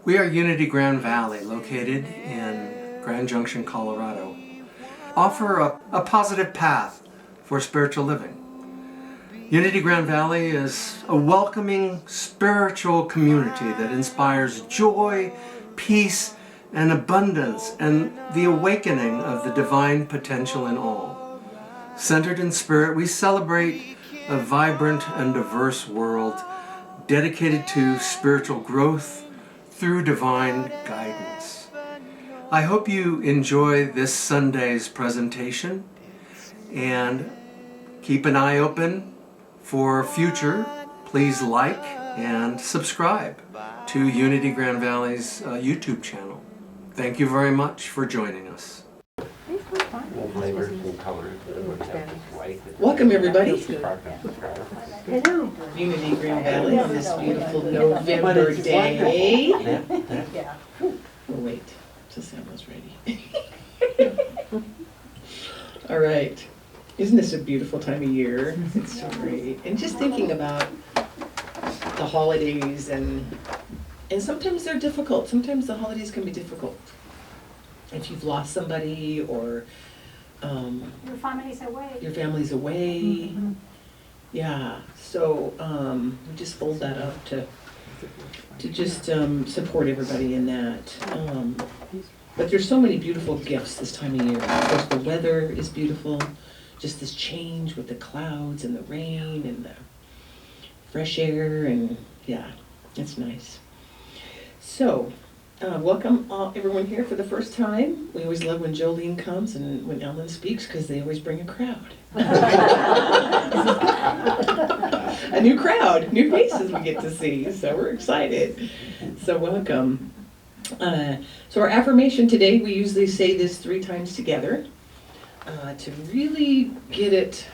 We are Unity Grand Valley, located in Grand Junction, Colorado. Offer a positive path for spiritual living. Unity Grand Valley is a welcoming spiritual community that inspires joy, peace, and abundance, and the awakening of the divine potential in all. Centered in spirit, we celebrate a vibrant and diverse world dedicated to spiritual growth through divine guidance. I hope you enjoy this Sunday's presentation and keep an eye open for future. Please like and subscribe to Unity Grand Valley's YouTube channel. Thank you very much for joining us. Welcome everybody. Unity Grand Valley on this beautiful November day. We'll wait till Sam's ready. All right. Isn't this a beautiful time of year? It's so great. And just thinking about the holidays and sometimes they're difficult. Sometimes the holidays can be difficult. If you've lost somebody or your family's away. Your family's away. Mm-hmm. Yeah. So we just fold that up to just support everybody in that. But there's so many beautiful gifts this time of year. Of course, the weather is beautiful. Just this change with the clouds and the rain and the fresh air, and yeah, it's nice. So, welcome everyone here for the first time. We always love when Joelene comes and when Ellen speaks because they always bring a crowd. A new crowd, new faces we get to see, so we're excited. So welcome. So our affirmation today, we usually say this 3 times together. To really get it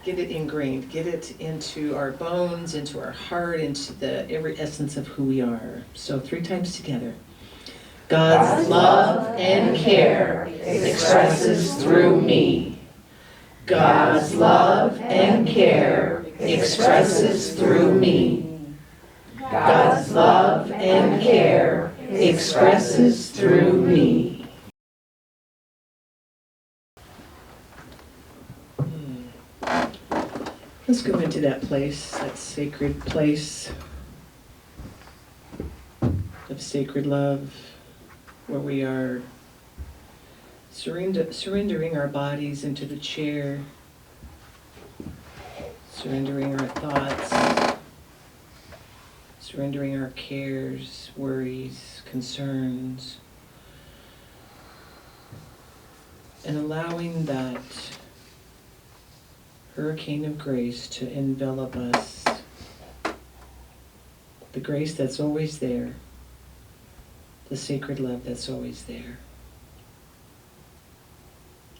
ingrained, get it into our bones, into our heart, into the every essence of who we are. So 3 times together. God's love and care expresses through me. God's love and care expresses through me. God's love and care expresses through me. Let's go into that place, that sacred place of sacred love, where we are surrendering our bodies into the chair, surrendering our thoughts, surrendering our cares, worries, concerns, and allowing that hurricane of grace to envelop us. The grace that's always there. The sacred love that's always there.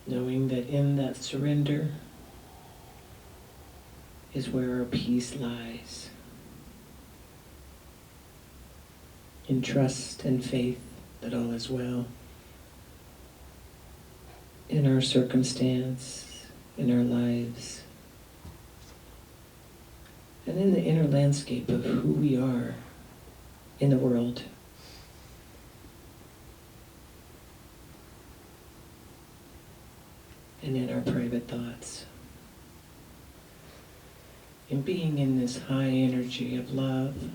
Knowing that in that surrender is where our peace lies. In trust and faith that all is well. In our circumstance, in our lives, and in the inner landscape of who we are in the world. And in our private thoughts. And being in this high energy of love,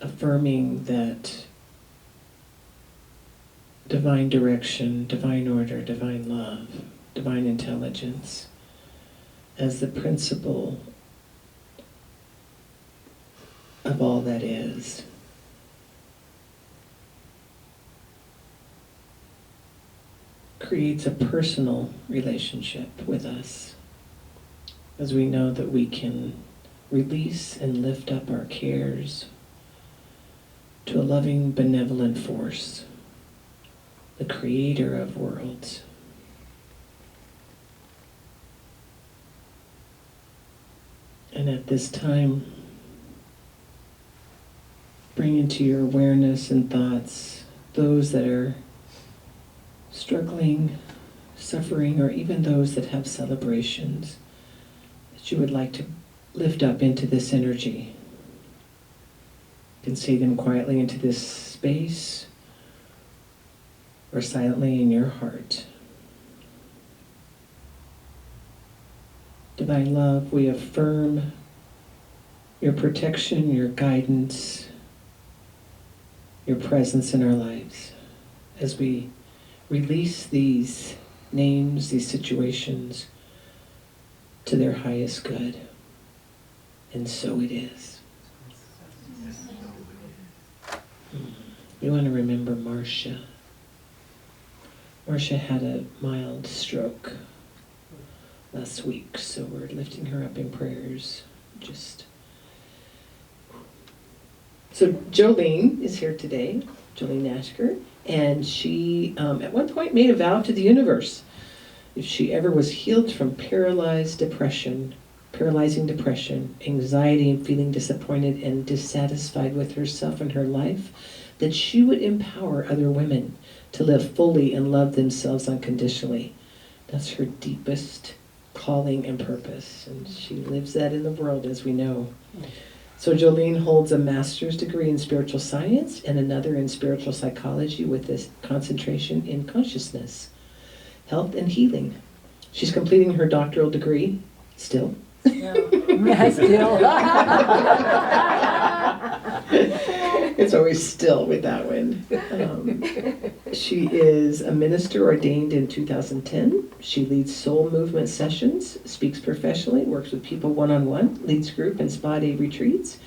affirming that divine direction, divine order, divine love, divine intelligence, as the principle of all that is. Creates a personal relationship with us, as we know that we can release and lift up our cares to a loving, benevolent force, the creator of worlds. And at this time, bring into your awareness and thoughts those that are struggling, suffering, or even those that have celebrations that you would like to lift up into this energy. You can say them quietly into this space or silently in your heart. Divine love, we affirm your protection, your guidance, your presence in our lives as we release these names, these situations to their highest good. And so it is. We want to remember Marcia. Marcia had a mild stroke last week, so we're lifting her up in prayers. So Joelene is here today, Joelene Ashker, and she at one point made a vow to the universe. If she ever was healed from paralyzing depression, anxiety, and feeling disappointed and dissatisfied with herself and her life, that she would empower other women to live fully and love themselves unconditionally. That's her deepest calling and purpose, and she lives that in the world, as we know. So Joelene holds a master's degree in spiritual science and another in spiritual psychology with this concentration in consciousness, health, and healing. She's completing her doctoral degree still. It's always still with that one. She is a minister ordained in 2010. She leads soul movement sessions, speaks professionally, works with people one-on-one, leads group and spa day retreats.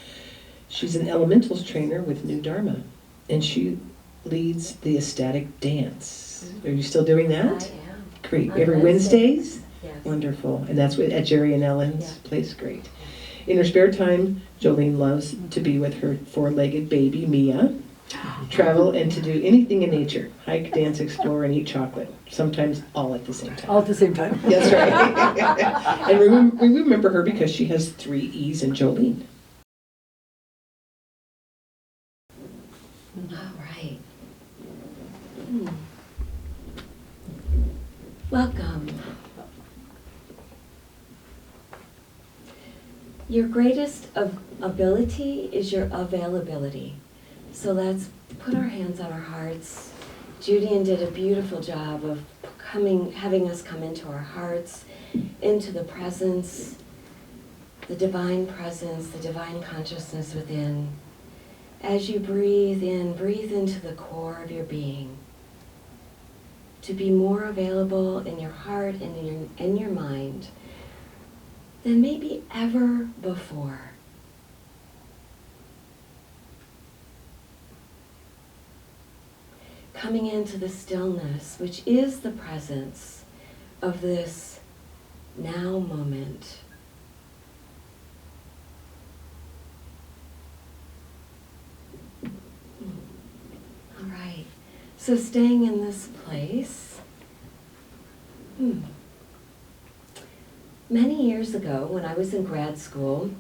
She's an elementals trainer with New Dharma, and she leads the ecstatic dance. Are you still doing that? I am. Great. On Every Wednesdays? Yes. Wonderful. And that's at Jerry and Ellen's place? Great. In her spare time, Joelene loves to be with her four-legged baby, Mia, travel and to do anything in nature, hike, dance, explore, and eat chocolate, sometimes all at the same time. All at the same time. That's right. And we remember her because she has 3 E's in Joelene. All right. Welcome. Your greatest ability is your availability. So let's put our hands on our hearts. Judian did a beautiful job of having us come into our hearts, into the presence, the divine presence, the divine consciousness within. As you breathe in, breathe into the core of your being. To be more available in your heart and in your mind than maybe ever before. Coming into the stillness, which is the presence of this now moment. All right, so staying in this place. Many years ago, when I was in grad school,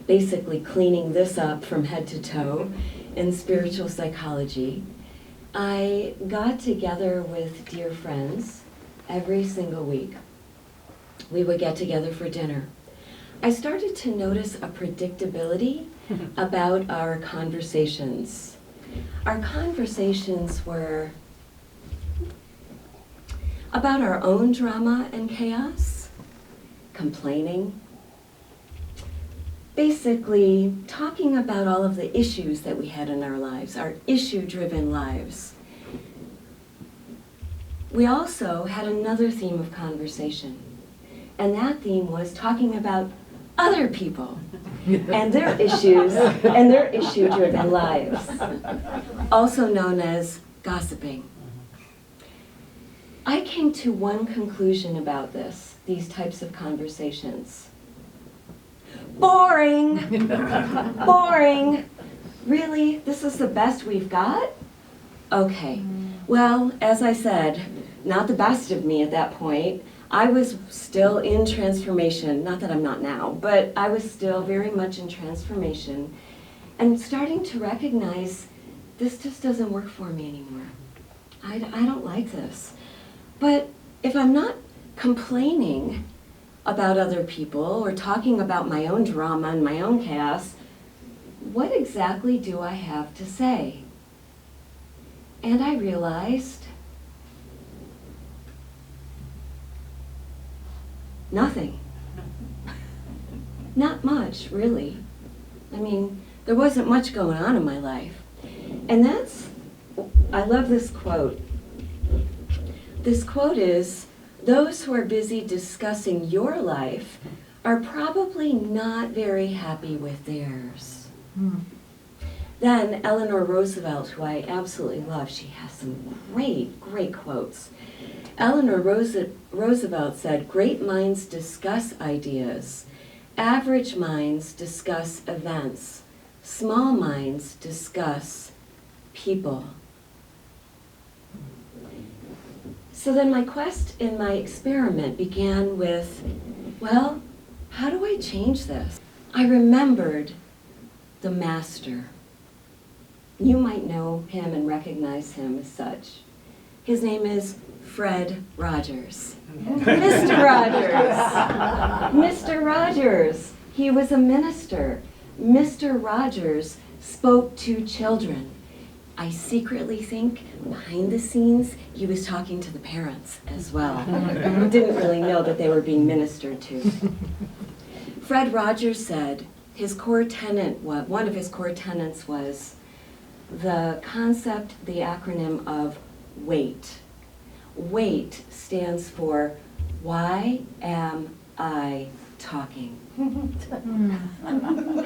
basically cleaning this up from head to toe in spiritual psychology, I got together with dear friends every single week. We would get together for dinner. I started to notice a predictability about our conversations. Our conversations were about our own drama and chaos, complaining, basically talking about all of the issues that we had in our lives, our issue-driven lives. We also had another theme of conversation, and that theme was talking about other people and their issues and their issue-driven lives, also known as gossiping. I came to one conclusion about these types of conversations. Boring! Boring! Really? This is the best we've got? Okay. Well, as I said, not the best of me at that point. I was still in transformation. Not that I'm not now, but I was still very much in transformation and starting to recognize this just doesn't work for me anymore. I don't like this. But if I'm not complaining about other people or talking about my own drama and my own chaos, what exactly do I have to say? And I realized nothing. Not much, really. I mean, there wasn't much going on in my life. And I love this quote. This quote is, "Those who are busy discussing your life are probably not very happy with theirs." Then Eleanor Roosevelt, who I absolutely love, she has some great, great quotes. Eleanor Roosevelt said, "Great minds discuss ideas. Average minds discuss events. Small minds discuss people." So then my quest and my experiment began with, well, how do I change this? I remembered the master. You might know him and recognize him as such. His name is Fred Rogers. Mr. Rogers. Mr. Rogers. He was a minister. Mr. Rogers spoke to children. I secretly think behind the scenes he was talking to the parents as well. Didn't really know that they were being ministered to. Fred Rogers said his core tenet, one of his core tenets was the concept, the acronym of WAIT. WAIT stands for, why am I talking?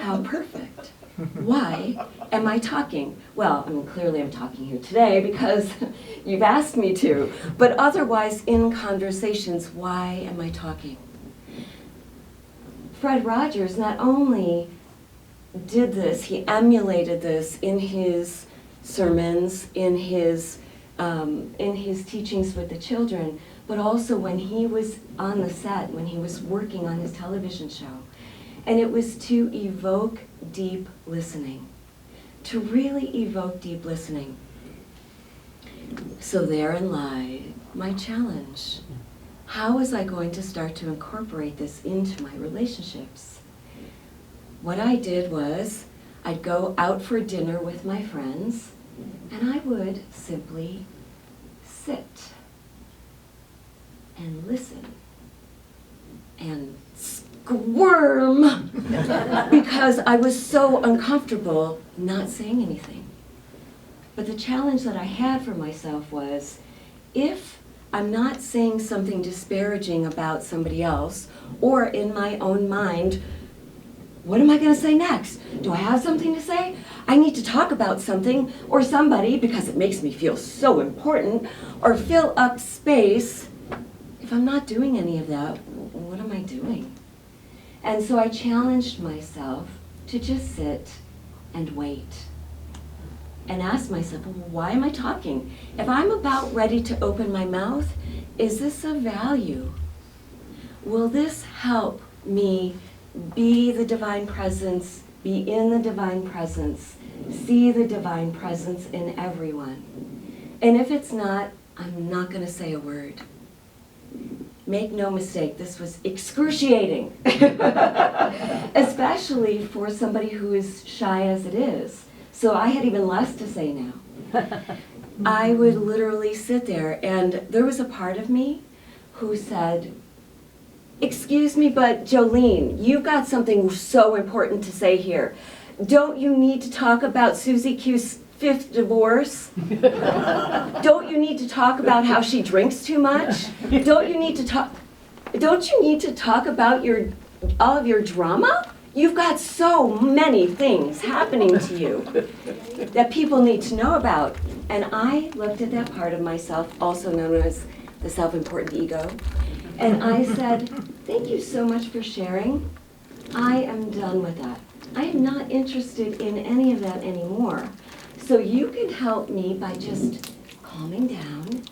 How perfect. Why am I talking? Well, I mean, clearly I'm talking here today because you've asked me to, but otherwise in conversations, why am I talking? Fred Rogers not only did this, he emulated this in his sermons, in his teachings with the children, but also when he was on the set, when he was working on his television show. And it was to evoke deep listening, to really evoke deep listening. So therein lies my challenge. How was I going to start to incorporate this into my relationships? What I did was, I'd go out for dinner with my friends, and I would simply sit and listen and squirm because I was so uncomfortable not saying anything. But the challenge that I had for myself was, if I'm not saying something disparaging about somebody else, or in my own mind, what am I going to say next? Do I have something to say? I need to talk about something or somebody because it makes me feel so important, or fill up space. If I'm not doing any of that, what am I doing? And so I challenged myself to just sit and wait and ask myself, well, why am I talking? If I'm about ready to open my mouth, is this of value? Will this help me be the divine presence, be in the divine presence, see the divine presence in everyone? And if it's not, I'm not going to say a word. Make no mistake, this was excruciating, especially for somebody who is shy as it is. So I had even less to say now. I would literally sit there, and there was a part of me who said, "Excuse me, but Jolene, you've got something so important to say here. Don't you need to talk about Susie Q's 5th divorce? Don't you need to talk about how she drinks too much? Don't you need to talk about all of your drama? You've got so many things happening to you that people need to know about." And I looked at that part of myself, also known as the self-important ego, and I said, "Thank you so much for sharing. I am done with that. I am not interested in any of that anymore. So you can help me by just calming down,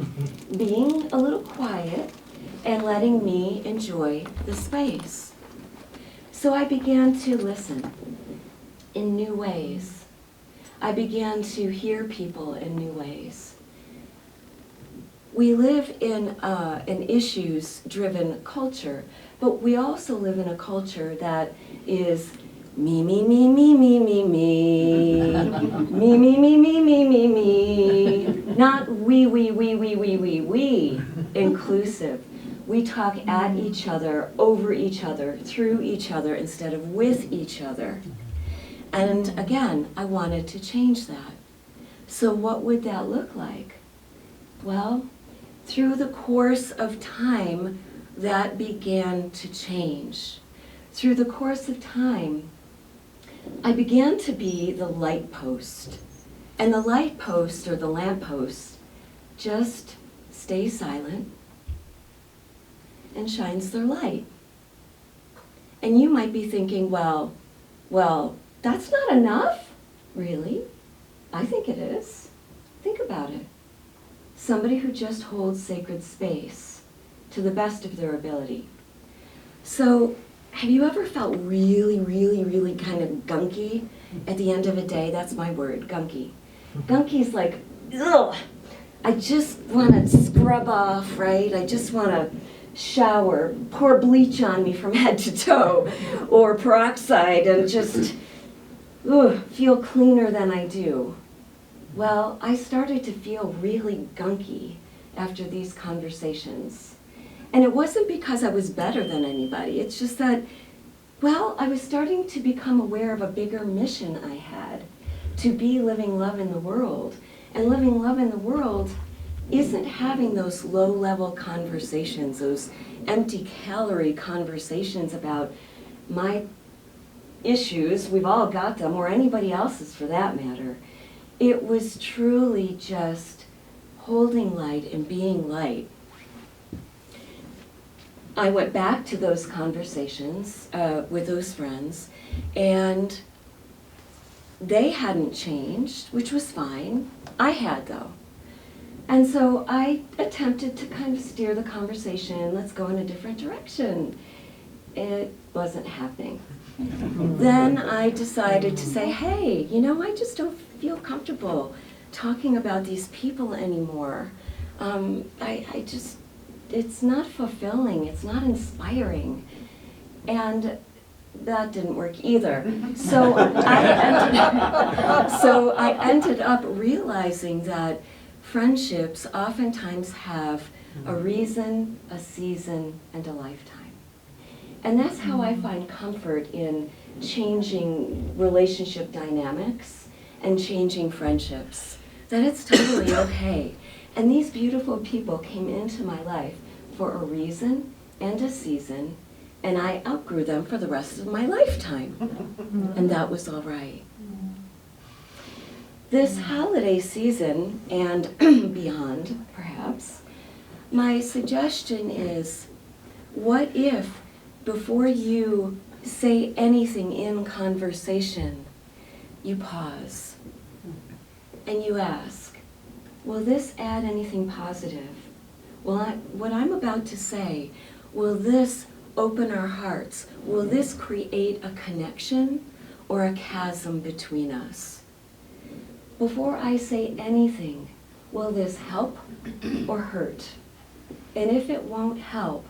being a little quiet, and letting me enjoy the space." So I began to listen in new ways. I began to hear people in new ways. We live in an issues-driven culture, but we also live in a culture that is me, me, me, me, me, me, me, me, me, me, me, me, me, me, not we, inclusive. We talk at each other, over each other, through each other, instead of with each other. And again, I wanted to change that. So what would that look like? Well, through the course of time, that began to change. Through the course of time, I began to be the light post. And the light post, or the lamp post, just stays silent and shines their light. And you might be thinking, well, that's not enough? Really? I think it is. Think about it. Somebody who just holds sacred space to the best of their ability. So, have you ever felt really, really, really kind of gunky at the end of a day? That's my word, gunky. Gunky's like, ugh, I just want to scrub off, right? I just want to shower, pour bleach on me from head to toe, or peroxide, and just feel cleaner than I do. Well, I started to feel really gunky after these conversations. And it wasn't because I was better than anybody. It's just that, well, I was starting to become aware of a bigger mission I had, to be living love in the world. And living love in the world isn't having those low-level conversations, those empty calorie conversations about my issues, we've all got them, or anybody else's for that matter. It was truly just holding light and being light. I went back to those conversations with those friends, and they hadn't changed, which was fine. I had, though. And so I attempted to kind of steer the conversation, let's go in a different direction. It wasn't happening. Then I decided to say, hey, I just don't feel comfortable talking about these people anymore. It's not fulfilling, it's not inspiring. And that didn't work either. So I ended up realizing that friendships oftentimes have a reason, a season, and a lifetime. And that's how I find comfort in changing relationship dynamics and changing friendships, that it's totally okay. And these beautiful people came into my life for a reason and a season, and I outgrew them for the rest of my lifetime. And that was all right. This holiday season, and beyond, perhaps, my suggestion is, what if, before you say anything in conversation, you pause and you ask, will this add anything positive? What I'm about to say, will this open our hearts? Will this create a connection or a chasm between us? Before I say anything, will this help or hurt? And if it won't help,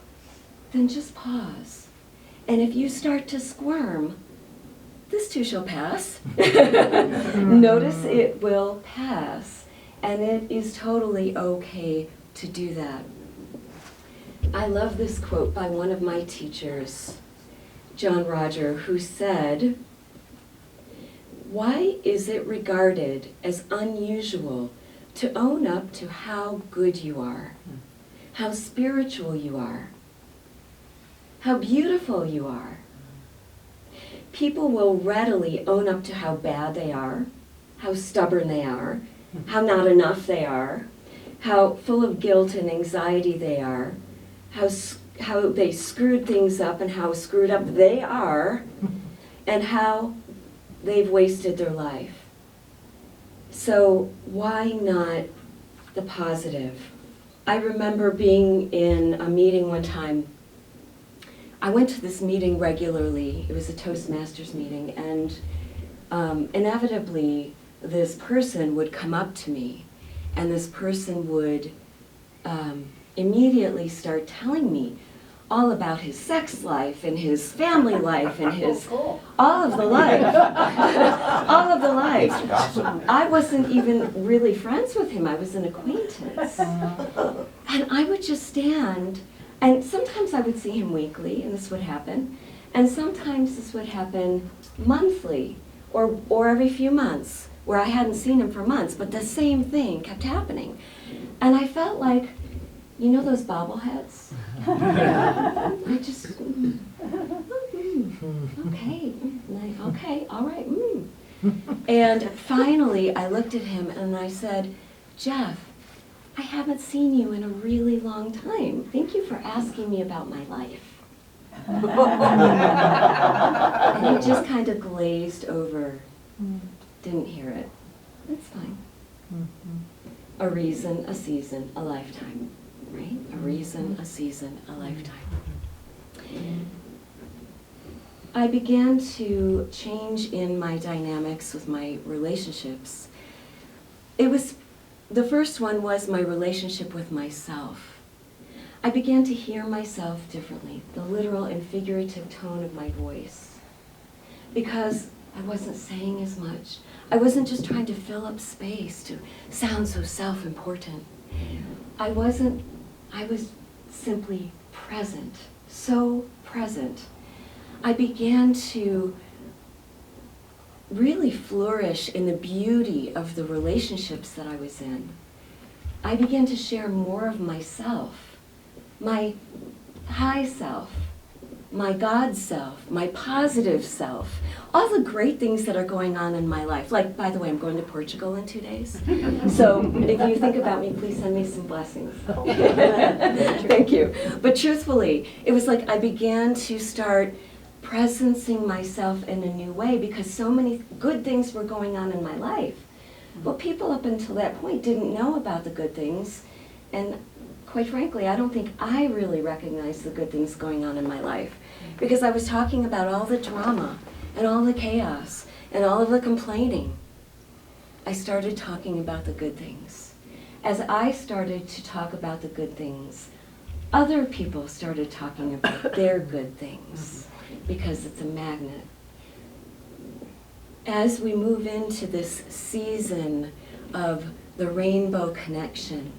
then just pause. And if you start to squirm, this too shall pass. Notice it will pass. And it is totally okay to do that. I love this quote by one of my teachers, John Roger, who said, "Why is it regarded as unusual to own up to how good you are, how spiritual you are, how beautiful you are? People will readily own up to how bad they are, how stubborn they are, how not enough they are, how full of guilt and anxiety they are, how they screwed things up and how screwed up they are, and how they've wasted their life. So why not the positive?" I remember being in a meeting one time. I went to this meeting regularly. It was a Toastmasters meeting, and inevitably this person would come up to me, and this person would immediately start telling me all about his sex life and his family life and his Cool. all of the life. All of the life. It's gossip. I wasn't even really friends with him. I was an acquaintance. And I would just stand, and sometimes I would see him weekly, and this would happen. And sometimes this would happen monthly or every few months, where I hadn't seen him for months, but the same thing kept happening. And I felt like, you know those bobbleheads? I just, okay, okay, all right. And finally, I looked at him and I said, Jeff, I haven't seen you in a really long time. Thank you for asking me about my life. And he just kind of glazed over, didn't hear it. That's fine. A reason, a season, a lifetime, right? A reason, a season, a lifetime. I began to change in my dynamics with my relationships. The first one was my relationship with myself. I began to hear myself differently, the literal and figurative tone of my voice, because I wasn't saying as much. I wasn't just trying to fill up space to sound so self-important. I was simply present, so present. I began to really flourish in the beauty of the relationships that I was in. I began to share more of myself, my high self, my God self, my positive self, all the great things that are going on in my life. Like, by the way, I'm going to Portugal in 2 days. So if you think about me, please send me some blessings. Thank you. But truthfully, it was like I began to start presencing myself in a new way because so many good things were going on in my life. But people up until that point didn't know about the good things. And quite frankly, I don't think I really recognized the good things going on in my life because I was talking about all the drama and all the chaos and all of the complaining. I started talking about the good things. As I started to talk about the good things, other people started talking about their good things because it's a magnet. As we move into this season of the rainbow connection,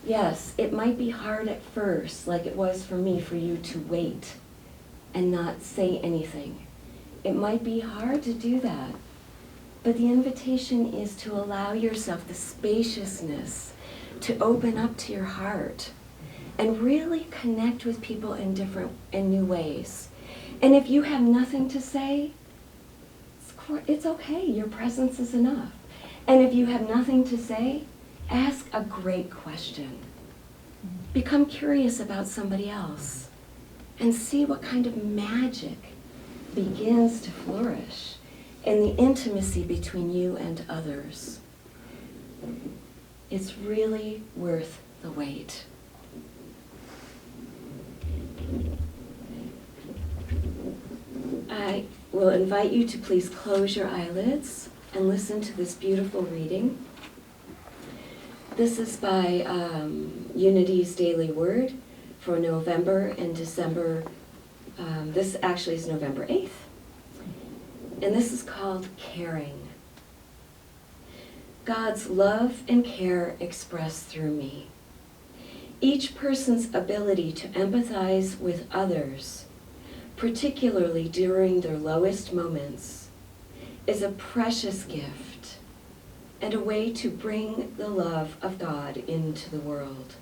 yes, it might be hard at first, like it was for me, for you to wait and not say anything. It might be hard to do that, but the invitation is to allow yourself the spaciousness to open up to your heart and really connect with people in different and new ways. And if you have nothing to say, it's okay, your presence is enough. And if you have nothing to say, ask a great question. Become curious about somebody else and see what kind of magic begins to flourish in the intimacy between you and others. It's really worth the wait. I will invite you to please close your eyelids and listen to this beautiful reading. This is by Unity's Daily Word for November and December. This actually is November 8th. And this is called Caring. God's love and care expressed through me. Each person's ability to empathize with others, particularly during their lowest moments, is a precious gift and a way to bring the love of God into the world.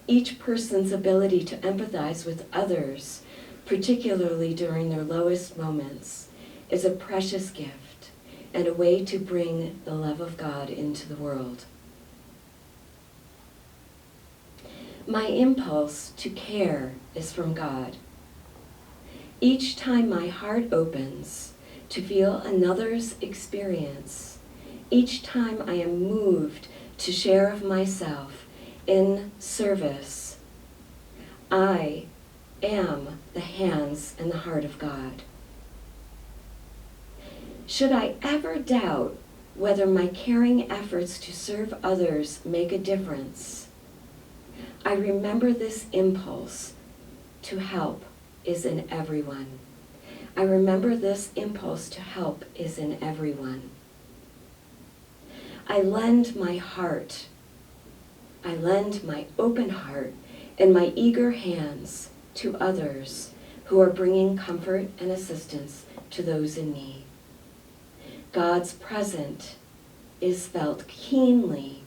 Each person's ability to empathize with others, particularly during their lowest moments, is a precious gift and a way to bring the love of God into the world. My impulse to care is from God. Each time my heart opens to feel another's experience, each time I am moved to share of myself in service, I am the hands and the heart of God. Should I ever doubt whether my caring efforts to serve others make a difference, I remember this impulse to help is in everyone. I remember this impulse to help is in everyone. I lend my heart, I lend my open heart and my eager hands to others who are bringing comfort and assistance to those in need. God's presence is felt keenly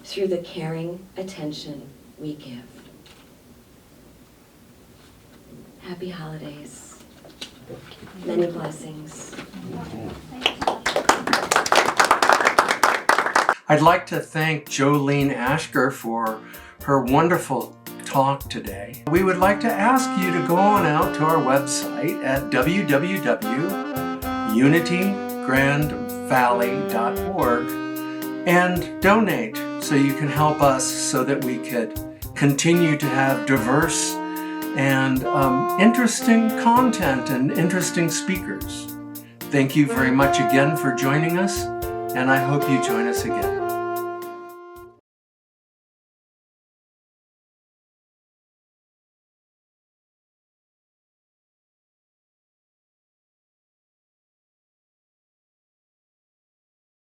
through the caring attention we give. Happy holidays. Many blessings. I'd like to thank Joelene Ashker for her wonderful talk today. We would like to ask you to go on out to our website at www.unitygrandvalley.org and donate so you can help us so that we could continue to have diverse and interesting content and interesting speakers. Thank you very much again for joining us, and I hope you join us again.